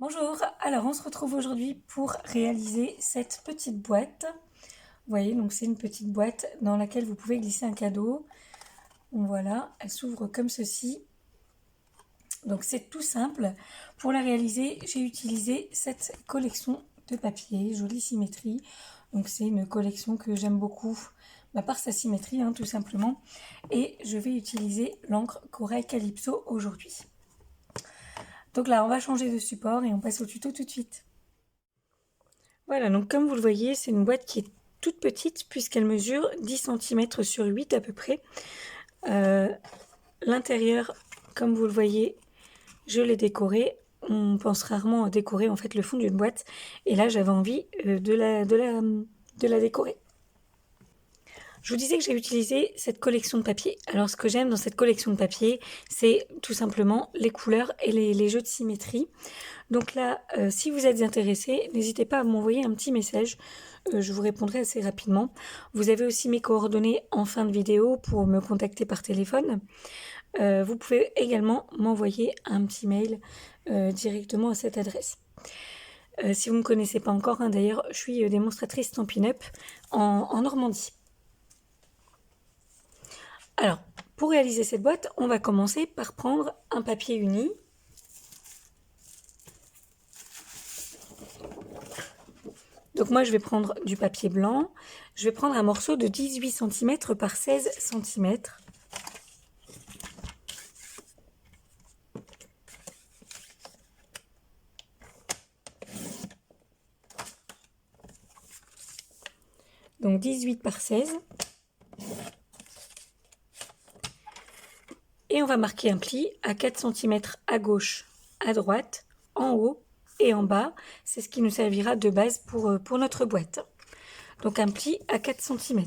Bonjour, alors on se retrouve aujourd'hui pour réaliser cette petite boîte. Vous voyez, donc c'est une petite boîte dans laquelle vous pouvez glisser un cadeau. Donc voilà, elle s'ouvre comme ceci. Donc c'est tout simple. Pour la réaliser, j'ai utilisé cette collection de papier, jolie symétrie. Donc c'est une collection que j'aime beaucoup par sa symétrie, tout simplement. Et je vais utiliser l'encre Corail Calypso aujourd'hui. Donc là, on va changer de support et on passe au tuto tout de suite. Voilà, donc comme vous le voyez, c'est une boîte qui est toute petite puisqu'elle mesure 10 cm sur 8 à peu près. L'intérieur, comme vous le voyez, je l'ai décoré. On pense rarement à décorer en fait le fond d'une boîte. Et là, j'avais envie de la décorer. Je vous disais que j'ai utilisé cette collection de papier. Alors, ce que j'aime dans cette collection de papier, c'est tout simplement les couleurs et les jeux de symétrie. Donc là, si vous êtes intéressé, n'hésitez pas à m'envoyer un petit message. Je vous répondrai assez rapidement. Vous avez aussi mes coordonnées en fin de vidéo pour me contacter par téléphone. Vous pouvez également m'envoyer un petit mail directement à cette adresse. Si vous ne me connaissez pas encore, d'ailleurs, je suis démonstratrice Stampin' Up en Normandie. Alors, pour réaliser cette boîte, on va commencer par prendre un papier uni. Donc moi, je vais prendre du papier blanc. Je vais prendre un morceau de 18 cm par 16 cm. Donc 18 par 16. Et on va marquer un pli à 4 cm à gauche, à droite, en haut et en bas. C'est ce qui nous servira de base pour notre boîte. Donc un pli à 4 cm.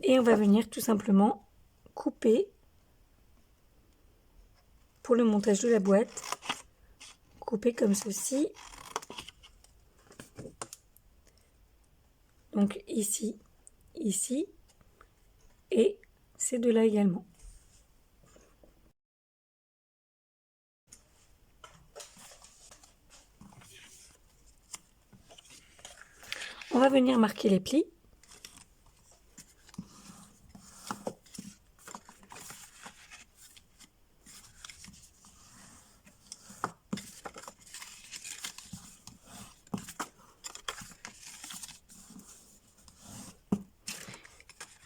Et on va venir tout simplement couper pour le montage de la boîte. Couper comme ceci. Donc ici, ici et ces deux-là également. On va venir marquer les plis.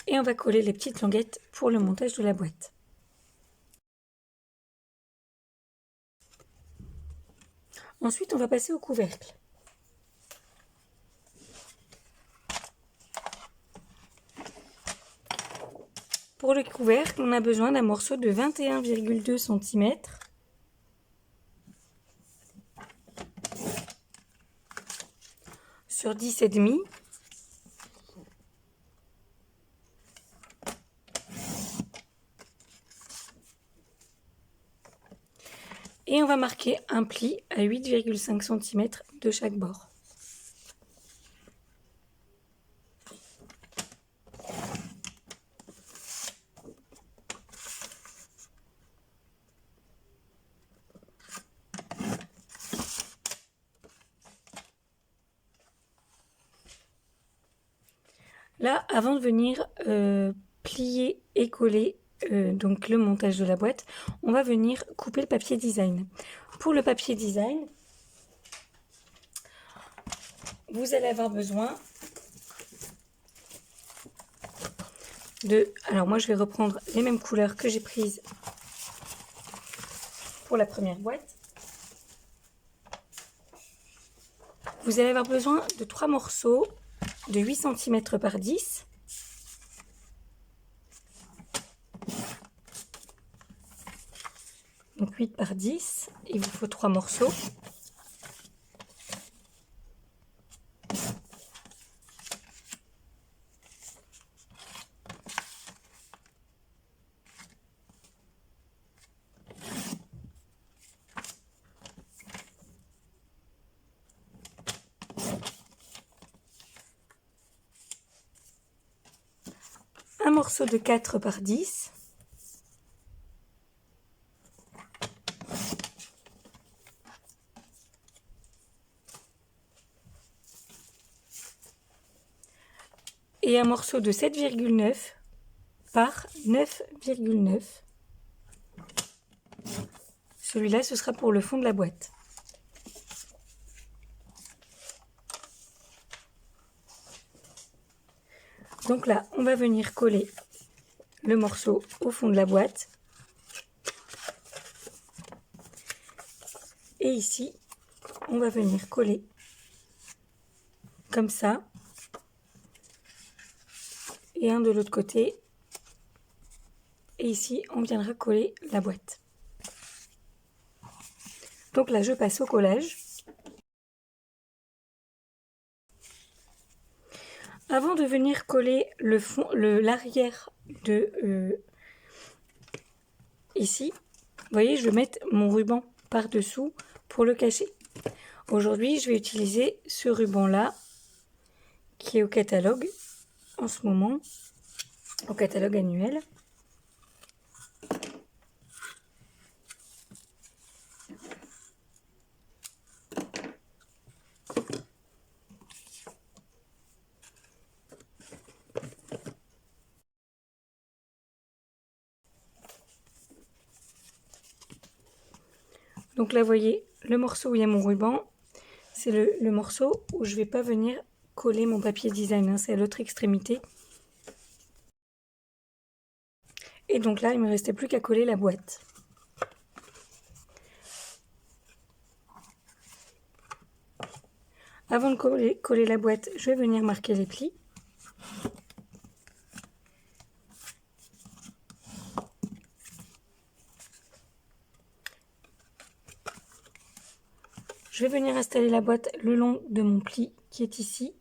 Et on va coller les petites languettes pour le montage de la boîte. Ensuite, on va passer au couvercle. Pour le couvercle, on a besoin d'un morceau de 21,2 cm. Sur 10,5. Et on va marquer un pli à 8,5 cm de chaque bord. Là, avant de venir plier et coller donc le montage de la boîte, on va venir couper le papier design. Pour le papier design, vous allez avoir besoin de... Alors moi, je vais reprendre les mêmes couleurs que j'ai prises pour la première boîte. Vous allez avoir besoin de 3 morceaux de 8 cm par 10. Donc 8 par 10, il vous faut 3 morceaux. un morceau de 4 par 10. Et un morceau de 7,9 par 9,9. Celui-là, ce sera pour le fond de la boîte. Donc là, on va venir coller le morceau au fond de la boîte. Et ici, on va venir coller comme ça. Et un de l'autre côté. Et ici, on viendra coller la boîte. Donc là, je passe au collage. Avant de venir coller le fond, l'arrière de ici, vous voyez, je vais mettre mon ruban par-dessous pour le cacher. Aujourd'hui, je vais utiliser ce ruban-là qui est au catalogue en ce moment, au catalogue annuel. Donc là, vous voyez, le morceau où il y a mon ruban, c'est le morceau où je ne vais pas venir coller mon papier design, hein, c'est à l'autre extrémité. Et donc là, il ne me restait plus qu'à coller la boîte. Avant de coller la boîte, je vais venir marquer les plis. Je vais venir installer la boîte le long de mon pli qui est ici.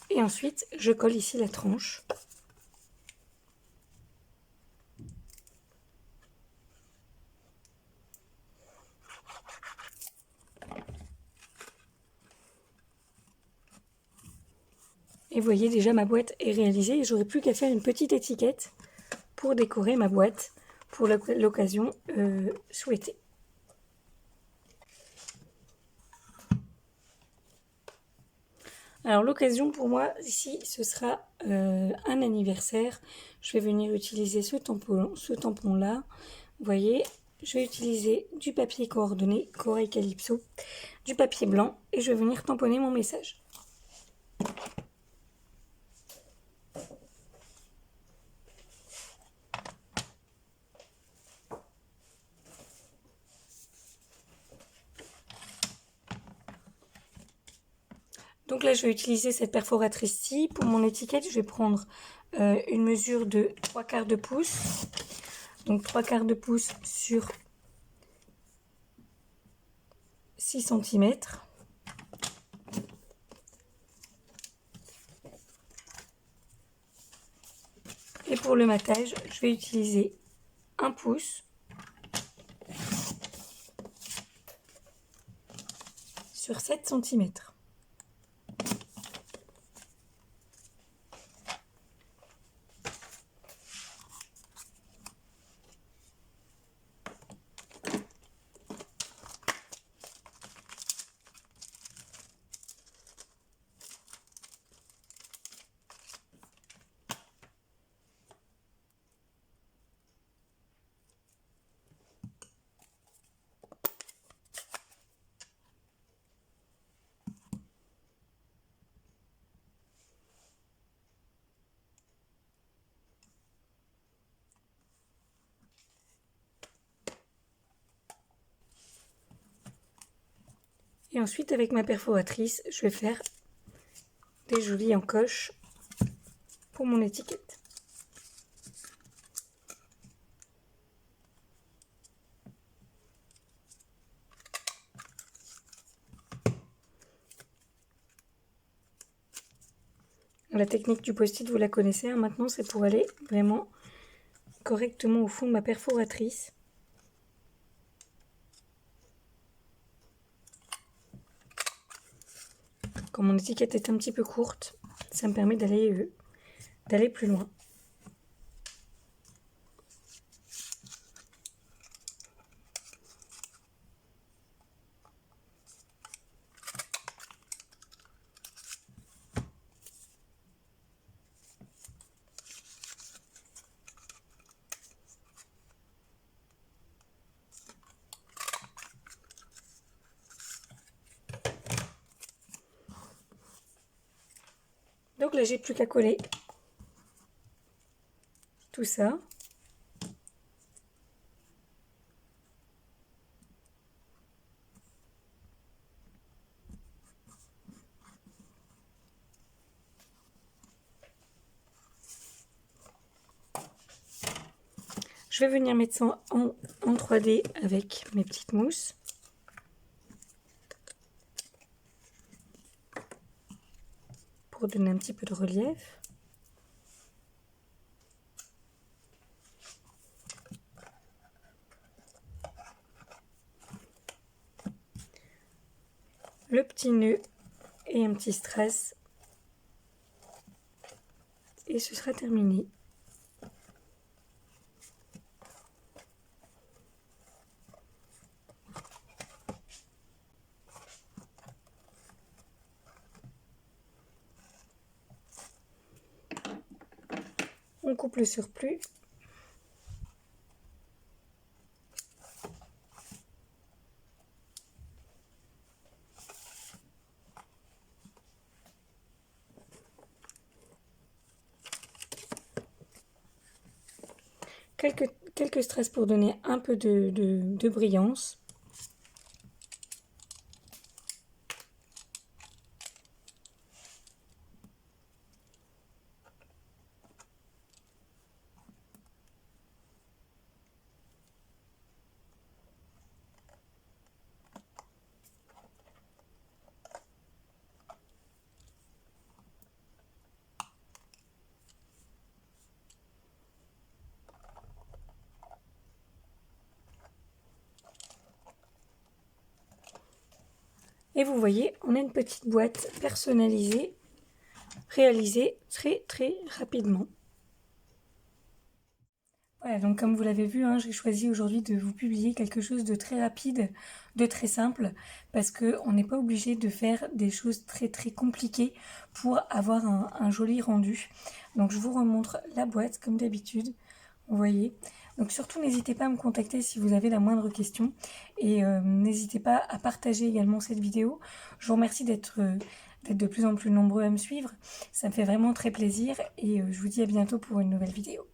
Et ensuite, je colle ici la tranche. Et vous voyez déjà ma boîte est réalisée et j'aurai plus qu'à faire une petite étiquette pour décorer ma boîte pour l'occasion souhaitée. Alors l'occasion pour moi ici ce sera un anniversaire. Je vais venir utiliser ce tampon là. Vous voyez, je vais utiliser du papier coordonné Corail Calypso, du papier blanc et je vais venir tamponner mon message. Donc là, je vais utiliser cette perforatrice-ci. Pour mon étiquette, je vais prendre une mesure de 3/4 de pouce. Donc 3/4 de pouce sur 6 cm. Et pour le matage, je vais utiliser 1 pouce sur 7 cm. Et ensuite, avec ma perforatrice, je vais faire des jolies encoches pour mon étiquette. La technique du post-it, vous la connaissez, hein. Maintenant, c'est pour aller vraiment correctement au fond de ma perforatrice. Comme mon étiquette est un petit peu courte, ça me permet d'aller plus loin. Donc là, j'ai plus qu'à coller tout ça. Je vais venir mettre ça en 3D avec mes petites mousses. Pour donner un petit peu de relief. Le petit nœud et un petit strass. Et ce sera terminé. On coupe le surplus. Quelques strass pour donner un peu de brillance. Et vous voyez, on a une petite boîte personnalisée, réalisée très rapidement. Voilà, donc comme vous l'avez vu, hein, j'ai choisi aujourd'hui de vous publier quelque chose de très rapide, de très simple, parce qu'on n'est pas obligé de faire des choses très compliquées pour avoir un joli rendu. Donc je vous remontre la boîte comme d'habitude, vous voyez. Donc surtout n'hésitez pas à me contacter si vous avez la moindre question et n'hésitez pas à partager également cette vidéo. Je vous remercie d'être de plus en plus nombreux à me suivre, ça me fait vraiment très plaisir et je vous dis à bientôt pour une nouvelle vidéo.